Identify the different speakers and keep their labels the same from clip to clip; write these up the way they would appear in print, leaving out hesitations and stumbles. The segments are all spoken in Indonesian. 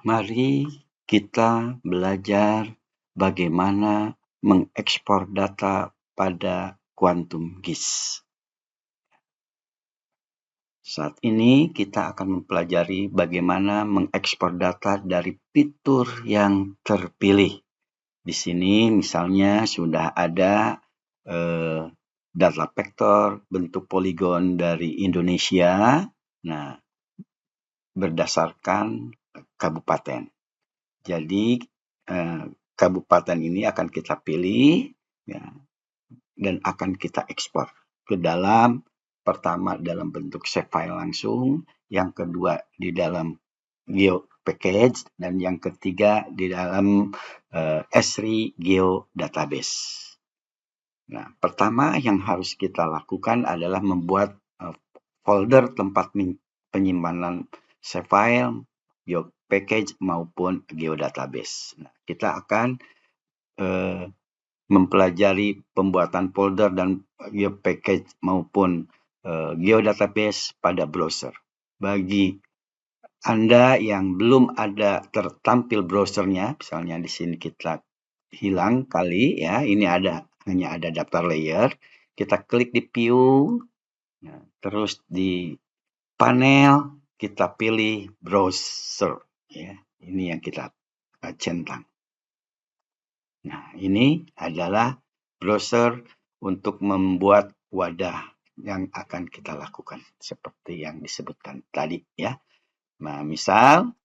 Speaker 1: Mari kita belajar bagaimana mengekspor data pada Quantum GIS. Saat ini kita akan mempelajari bagaimana mengekspor data dari fitur yang terpilih. Di sini misalnya sudah ada data vektor bentuk poligon dari Indonesia. Nah, berdasarkan kabupaten. Jadi kabupaten ini akan kita pilih ya, dan akan kita ekspor ke dalam, pertama dalam bentuk save file langsung, yang kedua di dalam geo package, dan yang ketiga di dalam S3 geo database. Nah, pertama yang harus kita lakukan adalah membuat folder tempat penyimpanan save file, geo package maupun geodatabase. Nah, kita akan mempelajari pembuatan folder dan geo package maupun geodatabase pada browser. Bagi Anda yang belum ada tertampil browsernya, misalnya di sini kita hilang kali ya, ini hanya ada daftar layer. Kita klik di view, nah, terus di panel kita pilih browser ya. Ini yang kita centang. Nah, ini adalah browser untuk membuat wadah yang akan kita lakukan seperti yang disebutkan tadi ya. Nah, misal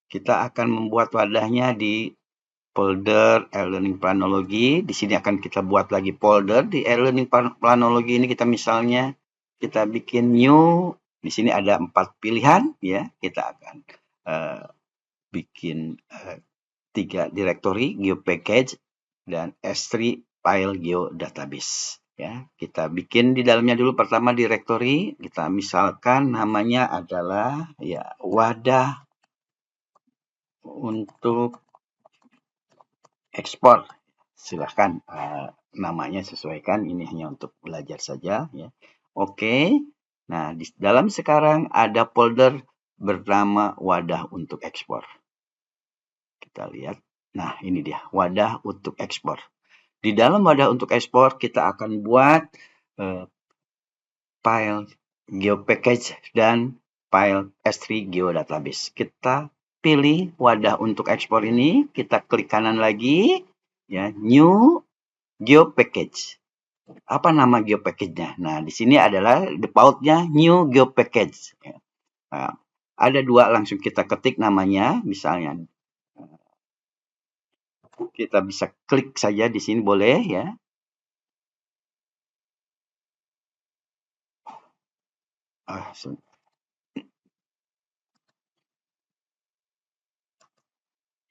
Speaker 1: kita akan membuat wadahnya di folder e-learning planologi. Di sini akan kita buat lagi folder di e-learning planologi ini. Misalnya kita bikin new. Di sini ada 4 pilihan ya. Kita akan bikin 3 directory, geo package dan S3 file geo database ya. Kita bikin di dalamnya dulu pertama directory. Kita misalkan namanya adalah ya wadah untuk ekspor. Silahkan namanya sesuaikan, ini hanya untuk belajar saja ya. Oke. Nah, di dalam sekarang ada folder bernama wadah untuk ekspor. Kita lihat. Nah, ini dia wadah untuk ekspor. Di dalam wadah untuk ekspor kita akan buat file geopackage dan file S3 geodatabase. Kita pilih wadah untuk ekspor ini, kita klik kanan lagi, ya, new geopackage. Apa nama geopackage-nya? Nah, di sini adalah default-nya new geopackage. Nah, ada 2, langsung kita ketik namanya, misalnya kita bisa klik saja di sini boleh ya.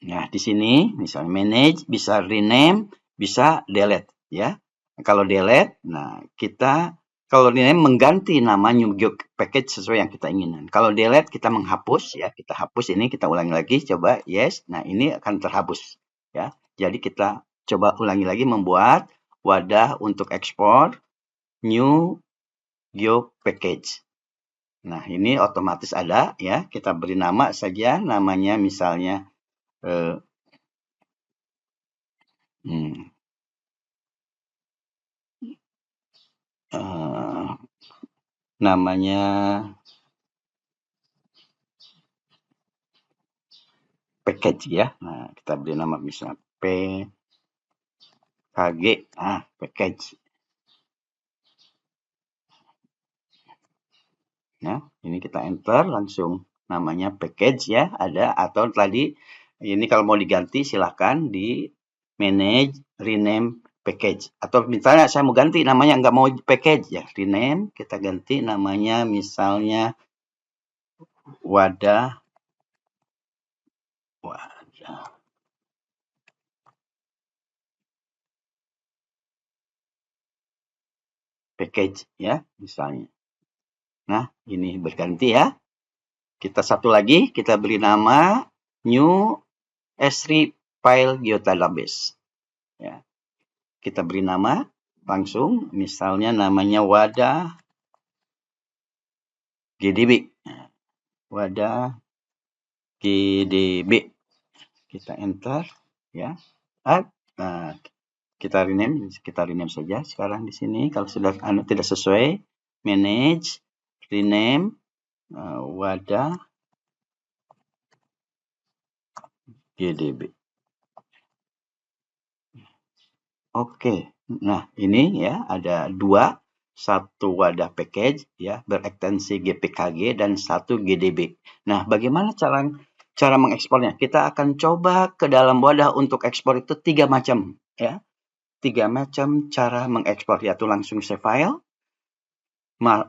Speaker 1: Nah, di sini misalnya manage, bisa rename, bisa delete ya. Kalau delete, nah kita kalau rename mengganti nama new package sesuai yang kita inginkan. Kalau delete kita menghapus ya, kita hapus ini, kita ulangi lagi, coba yes. Nah, ini akan terhapus ya. Jadi kita coba ulangi lagi membuat wadah untuk ekspor new geo package. Nah, ini otomatis ada ya. Kita beri nama saja, namanya misalnya namanya package ya. Nah, kita beri nama misalnya PKG. Nah, package. Nah, ini kita enter langsung namanya package ya, ada. Atau tadi ini kalau mau diganti silahkan di manage rename package. Atau misalnya saya mau ganti namanya nggak mau package ya, rename, kita ganti namanya misalnya wadah package ya misalnya. Nah, ini berganti ya. Kita satu lagi, kita beri nama new S3 file geodatabase. Ya. Kita beri nama langsung, misalnya namanya wadah GDB. Wadah GDB. Kita enter, ya. Nah, kita rename saja sekarang di sini. Kalau sudah tidak sesuai, manage, rename, wadah GDB. Oke, nah ini ya ada dua, satu wadah package ya berekstensi GPKG dan satu GDB. Nah, bagaimana cara mengekspornya? Kita akan coba ke dalam wadah untuk ekspor itu 3 macam ya. 3 macam cara mengekspor, yaitu langsung save file,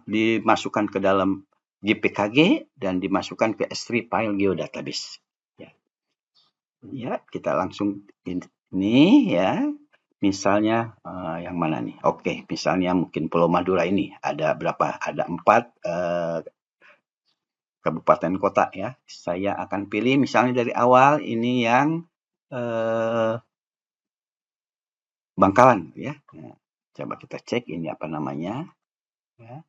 Speaker 1: dimasukkan ke dalam GPKG dan dimasukkan ke S3 file geodatabase. Ya, kita langsung ini ya. Misalnya yang mana nih? Oke, misalnya mungkin Pulau Madura ini ada berapa? Ada 4 kabupaten kota ya. Saya akan pilih misalnya dari awal ini yang Bangkalan ya. Nah, coba kita cek ini apa namanya ya.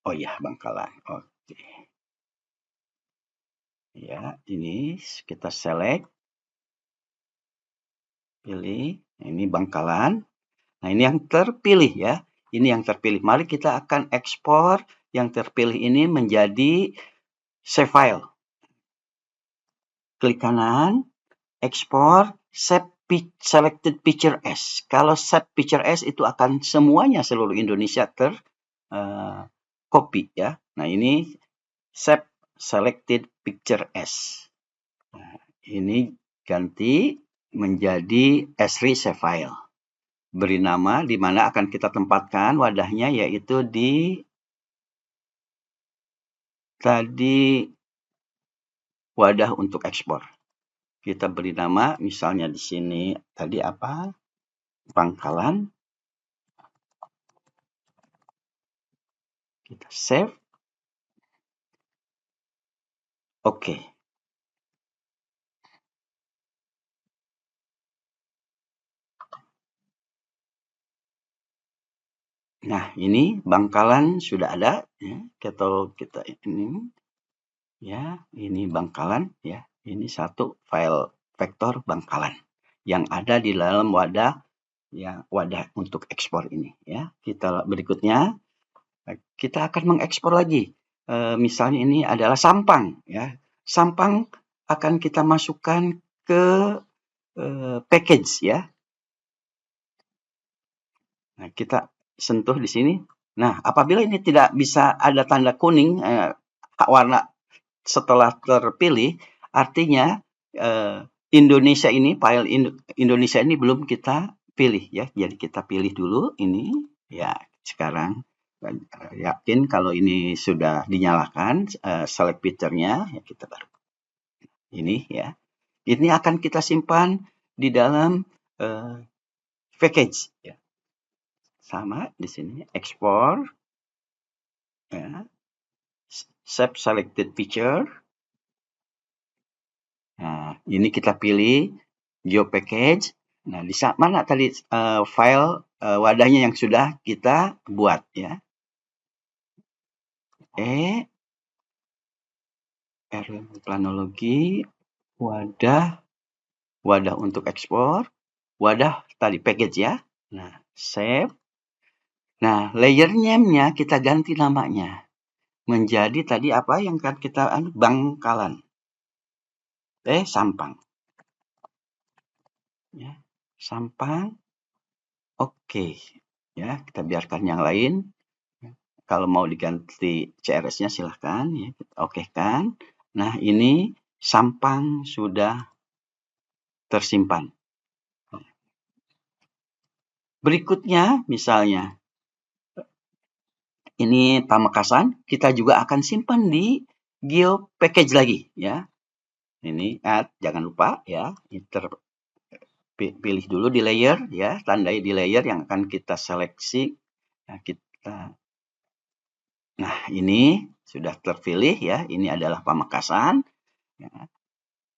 Speaker 1: Oh ya, Bangkalan. Oke. Ya, ini kita select, pilih. Ini Bangkalan. Nah, ini yang terpilih ya. Ini yang terpilih. Mari kita akan ekspor yang terpilih ini menjadi save file. Klik kanan, ekspor, save selected picture as. Kalau save picture as itu akan semuanya seluruh Indonesia copy ya. Nah, ini save selected picture as. Nah, ini ganti menjadi S3 save file. Beri nama di mana akan kita tempatkan wadahnya, yaitu di tadi wadah untuk ekspor. Kita beri nama misalnya di sini tadi apa? Bangkalan. Kita save. Oke. Nah, ini Bangkalan sudah ada ya. Kita ini ya, ini Bangkalan ya. Ini satu file vektor Bangkalan yang ada di dalam wadah ya, wadah untuk ekspor ini ya. Kita berikutnya kita akan mengekspor lagi. Misalnya ini adalah Sampang ya. Sampang akan kita masukkan ke package ya. Nah, kita sentuh di sini. Nah, apabila ini tidak bisa ada tanda kuning warna setelah terpilih, artinya Indonesia ini, file Indonesia ini belum kita pilih ya. Jadi kita pilih dulu ini ya. Sekarang yakin kalau ini sudah dinyalakan select picture-nya ya, kita baru ini ya. Ini akan kita simpan di dalam package ya. Sama di sini export ya. Save selected picture. Nah, ini kita pilih geo package. Nah, di mana tadi file wadahnya yang sudah kita buat ya. Planologi, wadah untuk ekspor, wadah tadi package ya. Nah, save. Nah, layer name-nya kita ganti namanya menjadi tadi apa yang kan kita Bangkalan. Sampang. Ya, Sampang. Oke. Ya, kita biarkan yang lain. Kalau mau diganti CRS-nya silahkan ya. Oke kan. Nah, ini Sampang sudah tersimpan. Berikutnya misalnya ini Pamekasan, kita juga akan simpan di geo package lagi ya. Ini jangan lupa ya, pilih dulu di layer ya, tandai di layer yang akan kita seleksi. Nah, ini sudah terpilih ya, ini adalah Pamekasan. Ya.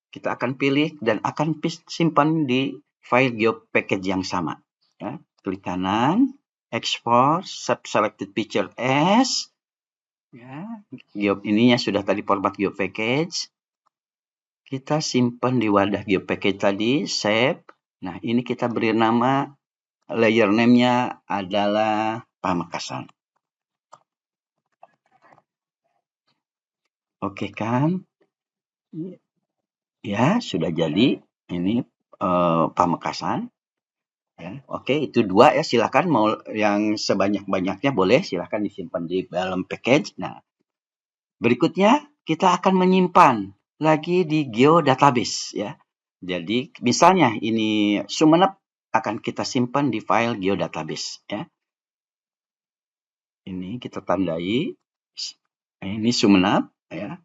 Speaker 1: Kita akan pilih dan akan simpan di file geo package yang sama. Ya. Klik kanan, export, selected picture as. Ya, ininya sudah tadi format geo package. Kita simpan di wadah GeoPackage tadi, save. Nah, ini kita beri nama, layer name-nya adalah Pamekasan. Oke kan? Ya, sudah jadi. Ini Pamekasan. Ya, oke, itu 2 ya. Silakan mau yang sebanyak-banyaknya boleh, silakan disimpan di dalam package. Nah, berikutnya kita akan menyimpan lagi di geodatabase ya. Jadi misalnya ini Sumenep akan kita simpan di file geodatabase ya. Ini kita tandai. Ini Sumenep ya.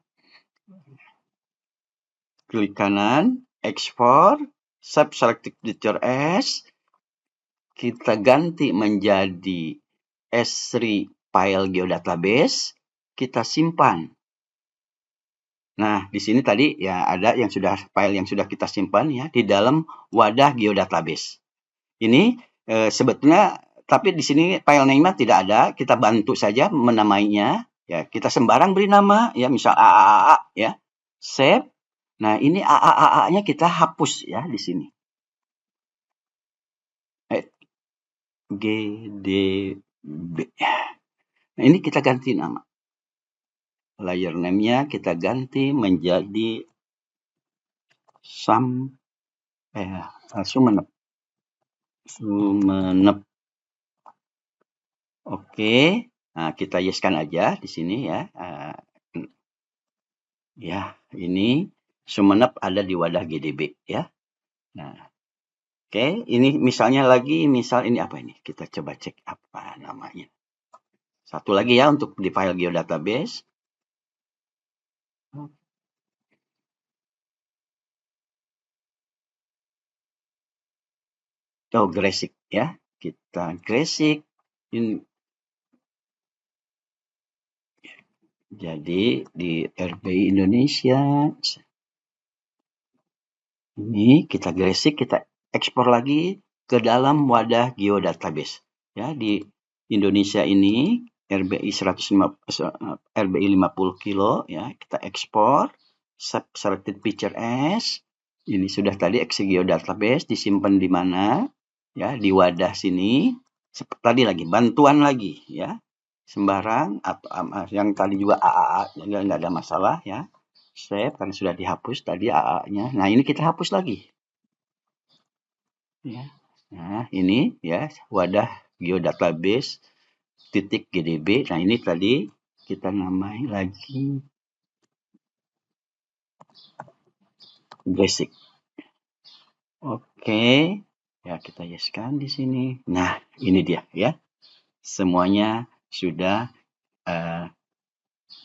Speaker 1: Klik kanan, export, selected picture as. Kita ganti menjadi S3 file geodatabase, kita simpan. Nah, di sini tadi ya ada yang file yang sudah kita simpan ya di dalam wadah geodatabase. Ini sebetulnya tapi di sini file name tidak ada, kita bantu saja menamainya ya. Kita sembarang beri nama ya, misal AAA ya. Save. Nah, ini AAA-nya kita hapus ya di sini. GDB. Nah, ini kita ganti nama. Layer name-nya kita ganti menjadi Sumenep. Sumenep. Oke. Nah, kita yeskan aja di sini ya. Ya, ini Sumenep ada di wadah GDB ya. Nah, oke. Ini misalnya lagi, misal ini apa ini? Kita coba cek apa namanya. Satu lagi ya untuk di file geodatabase. Oh, Gresik ya. Kita Gresik. Jadi di RBI Indonesia ini kita Gresik, kita ekspor lagi ke dalam wadah geodatabase. Ya, di Indonesia ini RBI 50 kilo ya, kita ekspor selected picture as. Ini sudah tadi exe geodatabase disimpan di mana? Ya, di wadah sini. Tadi lagi bantuan lagi ya. Sembarang atau yang tadi juga AAA nggak ada masalah ya. Save karena sudah dihapus tadi AA-nya. Nah, ini kita hapus lagi. Ya. Nah, ini ya wadah geodatabase .gdb. Nah, ini tadi kita namai lagi basic. Oke. Ya, kita yeskan di sini. Nah, ini dia ya. Semuanya sudah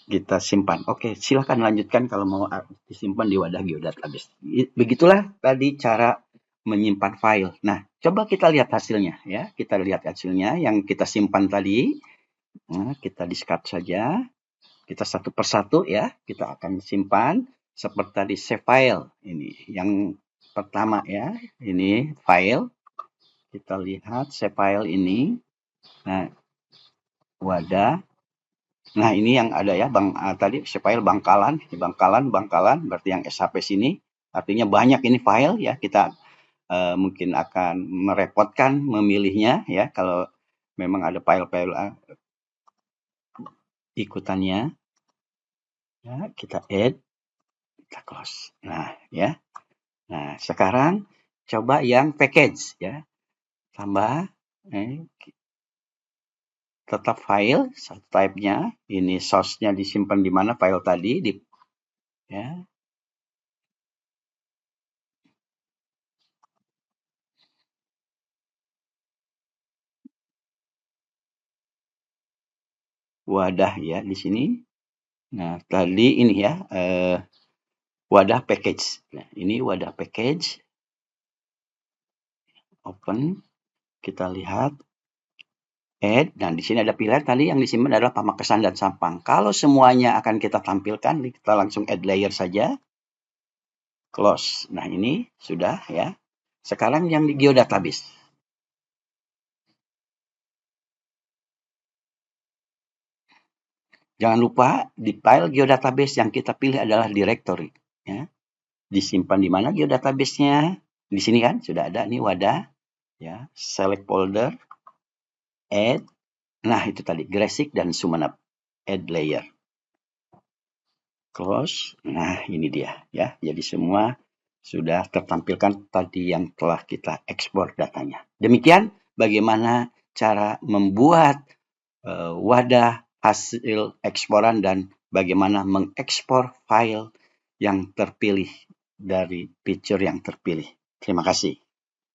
Speaker 1: kita simpan. Oke, silahkan lanjutkan kalau mau disimpan di wadah geodatabase. Begitulah tadi cara menyimpan file. Nah, coba kita lihat hasilnya ya. Kita lihat hasilnya yang kita simpan tadi. Nah, kita discard saja. Kita satu persatu ya. Kita akan simpan seperti tadi save file. Ini yang pertama ya. Ini file. Kita lihat save file ini. Nah, wadah. Nah, ini yang ada ya, tadi file Bangkalan, berarti yang SHP sini. Artinya banyak ini file ya, kita mungkin akan merepotkan memilihnya ya, kalau memang ada file-file ikutannya. Ya, kita add, kita close. Nah, ya. Nah, sekarang coba yang package ya. Tambah tetap file, type-nya, ini source-nya disimpan di mana file tadi ya. Wadah ya di sini. Nah, tadi ini ya wadah package. Nah, ini wadah package. Open. Kita lihat add. Dan di sini ada pilihan tadi yang disimpan adalah Pamekasan dan Sampang. Kalau semuanya akan kita tampilkan, kita langsung add layer saja. Close. Nah, ini sudah ya. Sekarang yang di geodatabase. Jangan lupa di file geodatabase yang kita pilih adalah directory. Ya. disimpan di mana geodatabase-nya? Di sini kan sudah ada nih wadah, ya. Select folder, add. Nah, itu tadi Gresik dan Sumeneb. Add layer. Close. Nah, ini dia, ya. Jadi semua sudah tertampilkan tadi yang telah kita ekspor datanya. Demikian bagaimana cara membuat wadah hasil eksporan dan bagaimana mengekspor file yang terpilih dari picture yang terpilih. Terima kasih.